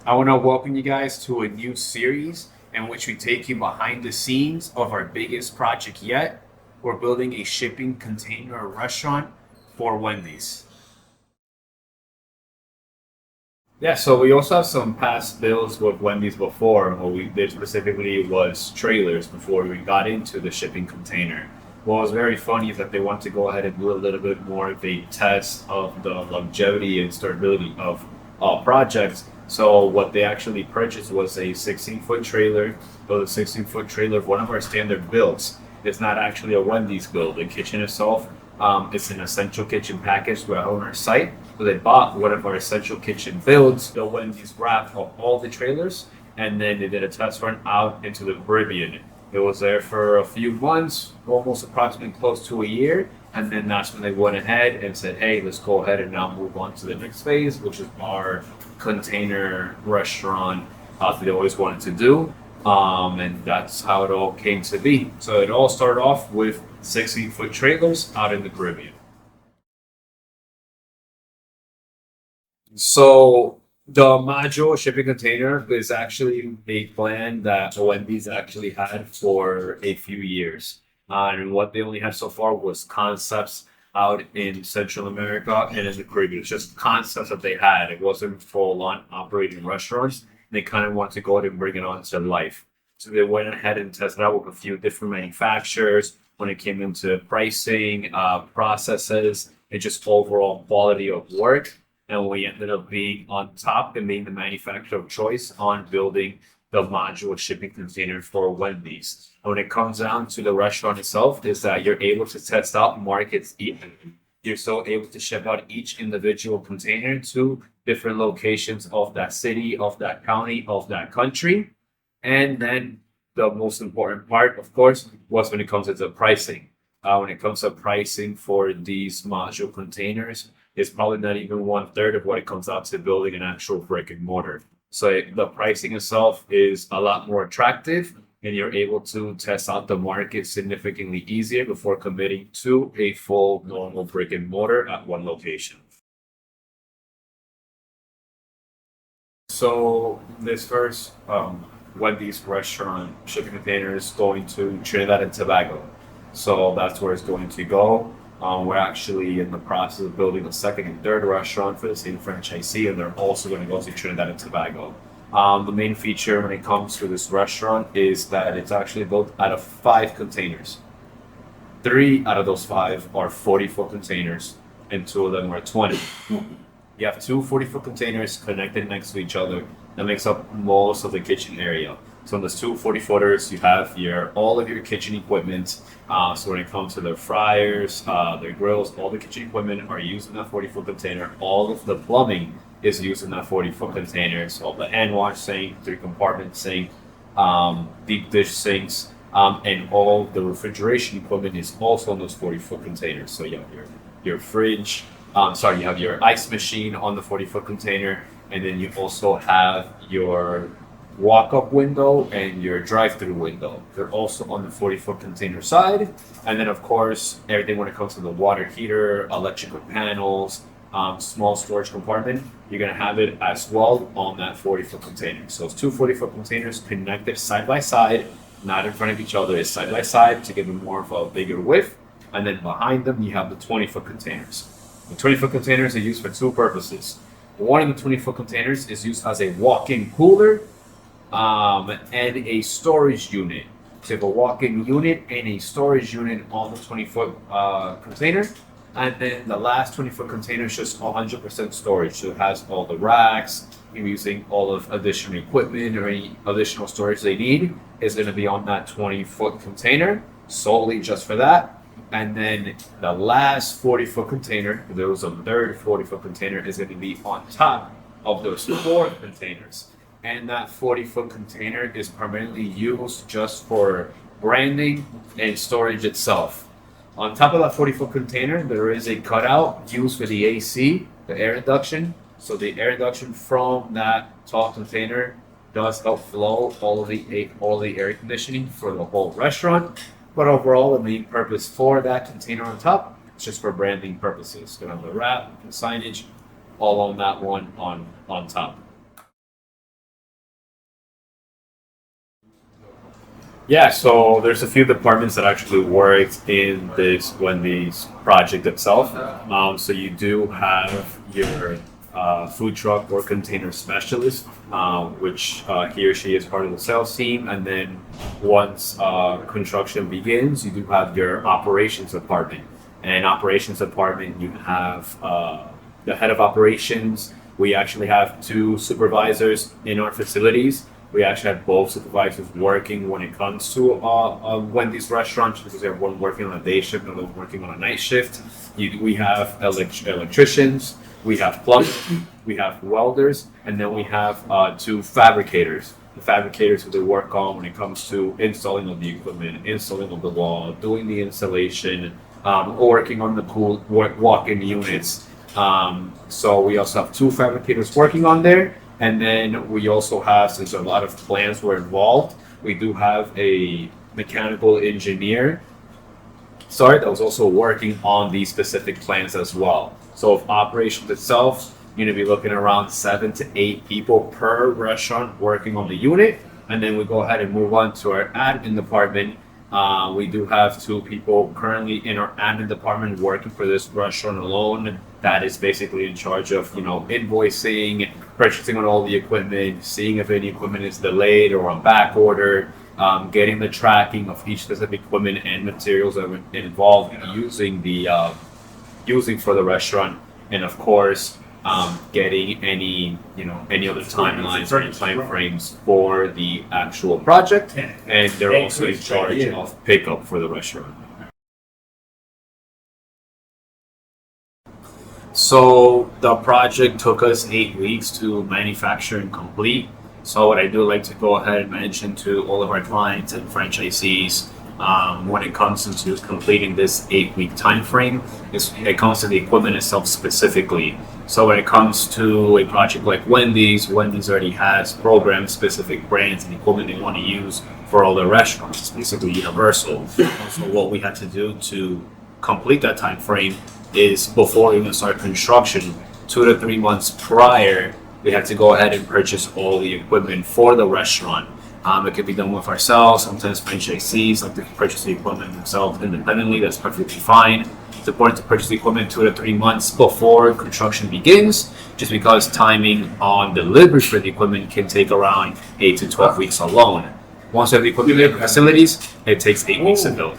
I want to welcome you guys to a new series in which we take you behind the scenes of our biggest project yet. We're building a shipping container restaurant for Wendy's. Yeah, so we also have some past builds with Wendy's before. What we did specifically was trailers before we got into the shipping container. What was very funny is that they want to go ahead and do a little bit more of a test of the longevity and durability of projects. So what they actually purchased was a 16-foot trailer. So the 16-foot trailer of one of our standard builds. It's not actually a Wendy's build. The kitchen itself, it's an essential kitchen package we have on our site. So they bought one of our essential kitchen builds, the Wendy's wrap of all the trailers, and then they did a test run out into the Caribbean. It was there for a few months, almost approximately close to a year, and then that's when they went ahead and said, "Hey, let's go ahead and now move on to the next phase, which is our container restaurant that they always wanted to do." And that's how it all came to be. So it all started off with 16-foot trailers out in the Caribbean. So the module shipping container is actually a plan that Wendy's actually had for a few years. And what they only had so far was concepts out in Central America and in the Caribbean. It's just concepts that they had. It wasn't full on operating restaurants. They kind of wanted to go ahead and bring it on to life. So they went ahead and tested out with a few different manufacturers when it came into pricing, processes, and just overall quality of work, and we ended up being on top and being the manufacturer of choice on building the modular shipping container for Wendy's. And when it comes down to the restaurant itself, is that you're able to test out markets evenly. You're so able to ship out each individual container to different locations of that city, of that county, of that country. And then the most important part, of course, was when it comes to the pricing. When it comes to pricing for these module containers, it's probably not even one third of what it comes out to building an actual brick and mortar. So the pricing itself is a lot more attractive, and you're able to test out the market significantly easier before committing to a full normal brick and mortar at one location. So this first Wendy's restaurant shipping container is going to Trinidad and Tobago. So that's where it's going to go. We're actually in the process of building a second and third restaurant for the same franchisee, and they're also going to go to Trinidad and Tobago. The main feature when it comes to this restaurant is that it's actually built out of 5 containers. 3 out of those 5 are 40-foot containers, and 2 of them are 20. You have two 40-foot containers connected next to each other that makes up most of the kitchen area. So in those two 40-footers, you have your all of your kitchen equipment. So when it comes to their fryers, their grills, all the kitchen equipment are used in that 40-foot container. All of the plumbing is used in that 40-foot container. So the hand wash sink, 3-compartment sink, deep dish sinks, and all the refrigeration equipment is also in those 40-foot containers. So you have your fridge. You have your ice machine on the 40-foot container, and then you also have your walk-up window and your drive-through window. They're also on the 40-foot container side. And then, of course, everything when it comes to the water heater, electrical panels, small storage compartment, you're going to have it as well on that 40-foot container. So it's two 40-foot containers connected side by side, not in front of each other. It's side by side to give them more of a bigger width. And then behind them, you have the 20-foot containers. The 20-foot containers are used for two purposes. One of the 20-foot containers is used as a walk-in cooler and a storage unit. So you have a walk-in unit and a storage unit on the 20-foot container. And then the last 20-foot container is just 100% storage. So it has all the racks, you're using all of additional equipment or any additional storage they need is going to be on that 20-foot container solely just for that. And then the last 40-foot container, there was a third 40-foot container, is going to be on top of those 4 containers. And that 40-foot container is primarily used just for branding and storage itself. On top of that 40-foot container, there is a cutout used for the AC, the air induction. So the air induction from that tall container does help flow all the air conditioning for the whole restaurant. But overall, the main purpose for that container on top is just for branding purposes. Gonna have the wrap, the signage, all on that one on top. Yeah, so there's a few departments that actually worked in this Wendy's project itself. So you do have your food truck or container specialist, which he or she is part of the sales team. And then once construction begins, you do have your operations department. And operations department, you have the head of operations. We actually have two supervisors in our facilities. We actually have both supervisors working when it comes to Wendy's restaurants, because they have one working on a day shift and one working on a night shift. We have electricians, we have plumbers, we have welders, and then we have two fabricators. The fabricators who they work on when it comes to installing of the equipment, installing of the wall, doing the installation, working on the pool, walk-in units. So we also have two fabricators working on there. And then we also have, since a lot of plants were involved, we do have a mechanical engineer, that was also working on these specific plants as well. So of operations itself, you're gonna be looking around 7 to 8 people per restaurant working on the unit. And then we go ahead and move on to our admin department. We do have 2 people currently in our admin department working for this restaurant alone. That is basically in charge of, invoicing, purchasing on all the equipment, seeing if any equipment is delayed or on back order, getting the tracking of each specific equipment and materials that are involved using for the restaurant, and of course, getting any other timelines or time frames for the actual project. And they're also in charge of pickup for the restaurant. So the project took us 8 weeks to manufacture and complete. So what I do like to go ahead and mention to all of our clients and franchisees, when it comes into completing this 8-week time frame, it comes to the equipment itself specifically. So when it comes to a project like Wendy's already has programmed specific brands and equipment they want to use for all their restaurants. It's basically universal. So what we had to do to complete that time frame is, before we even start construction, 2 to 3 months prior, we had to go ahead and purchase all the equipment for the restaurant. It could be done with ourselves. Sometimes franchisees like to purchase the equipment themselves independently. That's perfectly fine. It's important to purchase the equipment 2 to 3 months before construction begins, just because timing on delivery for the equipment can take around 8 to 12 weeks alone. Once you have the equipment in the facilities, it takes 8 weeks to build.